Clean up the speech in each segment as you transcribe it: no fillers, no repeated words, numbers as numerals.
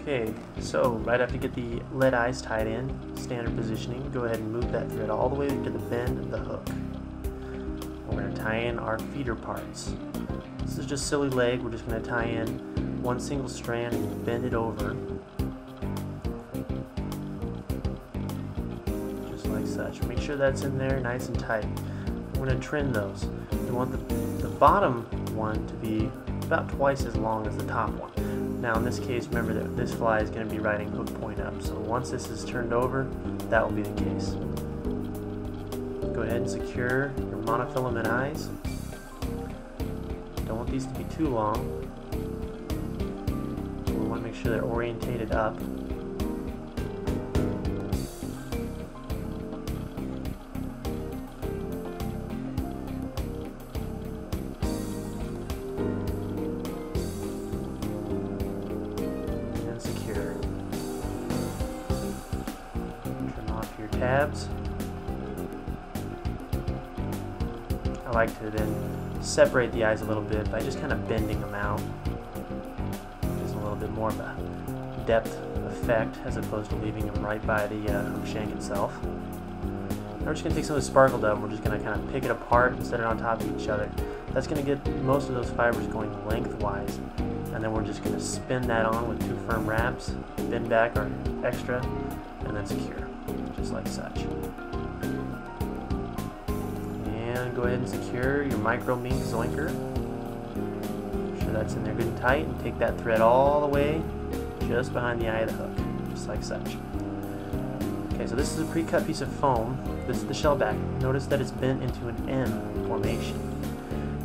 Okay, so right after you get the lead eyes tied in, standard positioning, go ahead and move that thread all the way to the bend of the hook. We're going to tie in our feeder parts. This is just silly leg. We're just going to tie in one single strand and bend it over, just like such. Make sure that's in there nice and tight. We're going to trim those. You want the bottom one to be about twice as long as the top one. Now in this case, remember that this fly is going to be riding hook point up, so once this is turned over, that will be the case. Go ahead and secure your monofilament eyes. Don't want these to be too long. We want to make sure they're orientated up. And secure. Trim off your tabs. I like to then separate the eyes a little bit by just kind of bending them out. Gives a little bit more of a depth effect as opposed to leaving them right by the hook shank itself. Now we're just going to take some of the sparkle dove and we're just going to kind of pick it apart and set it on top of each other. That's going to get most of those fibers going lengthwise. And then we're just going to spin that on with 2 firm wraps, bend back our extra, and then secure, just like such. And go ahead and secure your micro mink zoinker. Make sure that's in there good and tight, and take that thread all the way just behind the eye of the hook, just like such. Okay, so this is a pre-cut piece of foam. This is the shell back. Notice that it's bent into an M formation.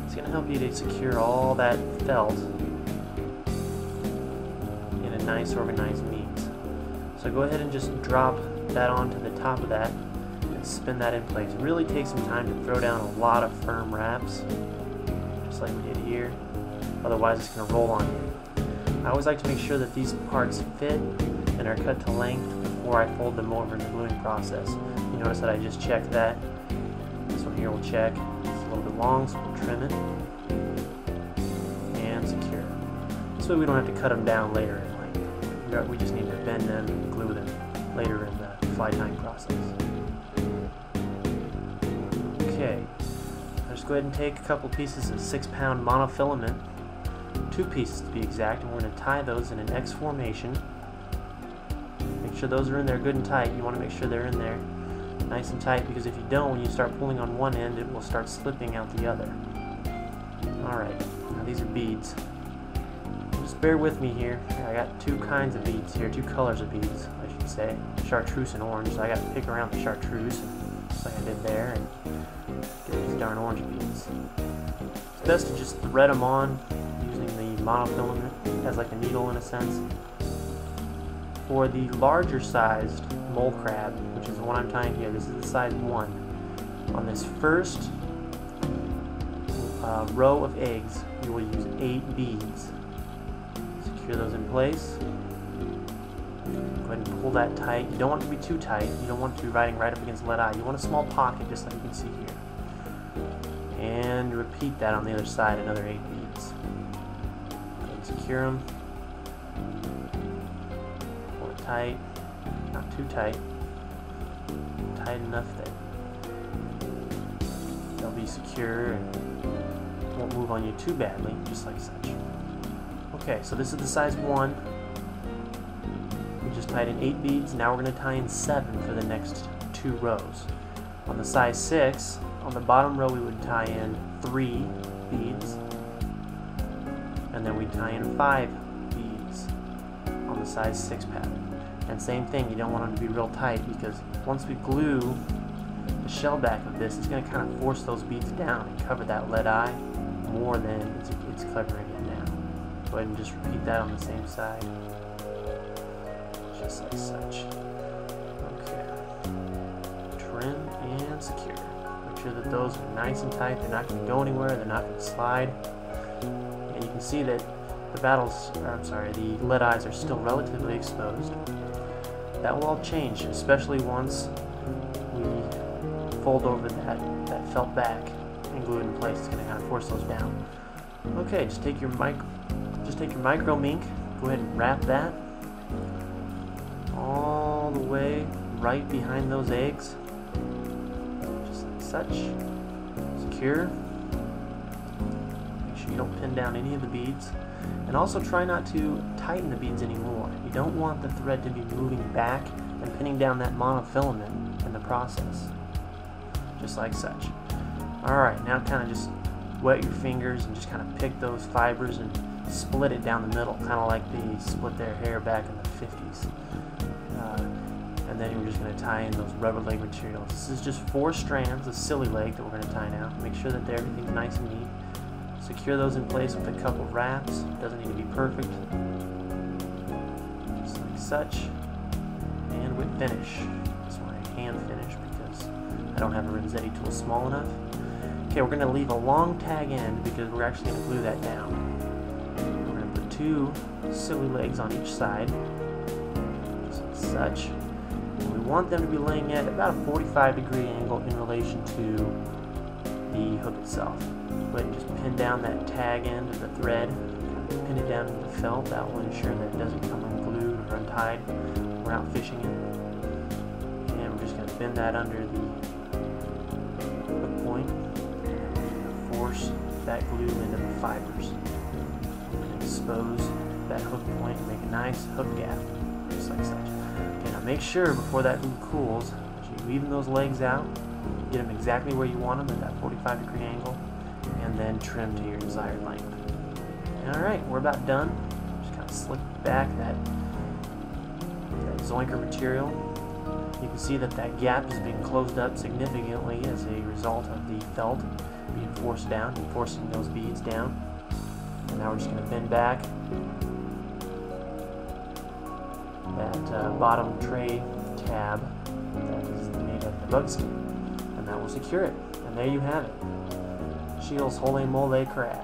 It's going to help you to secure all that felt in a nice organized means. So go ahead and just drop that onto the top of that. Spin that in place. It really takes some time to throw down a lot of firm wraps, just like we did here. Otherwise it's going to roll on you. I always like to make sure that these parts fit and are cut to length before I fold them over in the gluing process. You notice that I just checked that. This one here will check. It's a little bit long, so we'll trim it and secure. This way we don't have to cut them down later in length. We just need to bend them and glue them later in the fly tying process. Okay, I'll just go ahead and take a couple pieces of 6-pound monofilament, 2 pieces to be exact, and we're going to tie those in an X formation. Make sure those are in there good and tight. You want to make sure they're in there nice and tight, because if you don't, when you start pulling on one end, it will start slipping out the other. Alright, now these are beads. Just bear with me here. I got 2 kinds of beads here, 2 colors of beads, I should say. Chartreuse and orange, so I got to pick around the chartreuse, just like I did there, and get these darn orange beads. It's best to just thread them on using the monofilament as like a needle in a sense. For the larger sized mole crab, which is the one I'm tying here, this is the size 1. On this first row of eggs, you will use 8 beads. Secure those in place. Go ahead and pull that tight. You don't want it to be too tight. You don't want it to be riding right up against lead eye. You want a small pocket, just like you can see here. And repeat that on the other side, another 8 beads. Go ahead and secure them. Pull it tight. Not too tight. Tight enough that they'll be secure and won't move on you too badly, just like such. Okay, so this is the size 1. We just tied in 8 beads. Now we're going to tie in 7 for the next 2 rows. On the size 6, on the bottom row we would tie in 3 beads, and then we'd tie in 5 beads on the size 6 pattern. And same thing, you don't want them to be real tight, because once we glue the shell back of this, it's going to kind of force those beads down and cover that lead eye more than it's covering it now. Go ahead and just repeat that on the same side, just like such. Okay. Trim and secure. Make sure that those are nice and tight. They're not going to go anywhere. They're not going to slide. And you can see that the the lead eyes are still relatively exposed. That will all change, especially once we fold over that felt back and glue it in place. It's going to kind of force those down. Okay, just take your micro mink, go ahead and wrap that all the way right behind those eggs, just like such. Secure. Make sure you don't pin down any of the beads, and also try not to tighten the beads anymore. You don't want the thread to be moving back and pinning down that monofilament in the process, just like such. Alright, now kind of just wet your fingers and just kind of pick those fibers and split it down the middle, kind of like they split their hair back in the 50s. And then we're just going to tie in those rubber leg materials. This is just 4 strands of silly leg that we're going to tie now. Make sure that everything's nice and neat. Secure those in place with a couple of wraps. Doesn't need to be perfect. Just like such. And with finish. That's why I hand finish, because I don't have a Renzetti tool small enough. Okay, we're going to leave a long tag end because we're actually going to glue that down. We're going to put 2 silly legs on each side, just like such. And we want them to be laying at about a 45-degree angle in relation to the hook itself. Go ahead and just pin down that tag end of the thread, pin it down into the felt. That will ensure that it doesn't come unglued or untied when we're out fishing it. And we're just going to bend that under the hook point and force that glue into the fibers. And expose that hook point and make a nice hook gap, just like such. Okay, now make sure before that glue cools that you even those legs out, get them exactly where you want them at that 45-degree angle, and then trim to your desired length. Alright, we're about done. Just kind of slip back that zoinker material. You can see that that gap is being closed up significantly as a result of the felt being forced down and forcing those beads down. And now we're just going to bend back that bottom tray tab that is made of the buckskin, and that will secure it. And there you have it, Schiel's Holé Molé crab.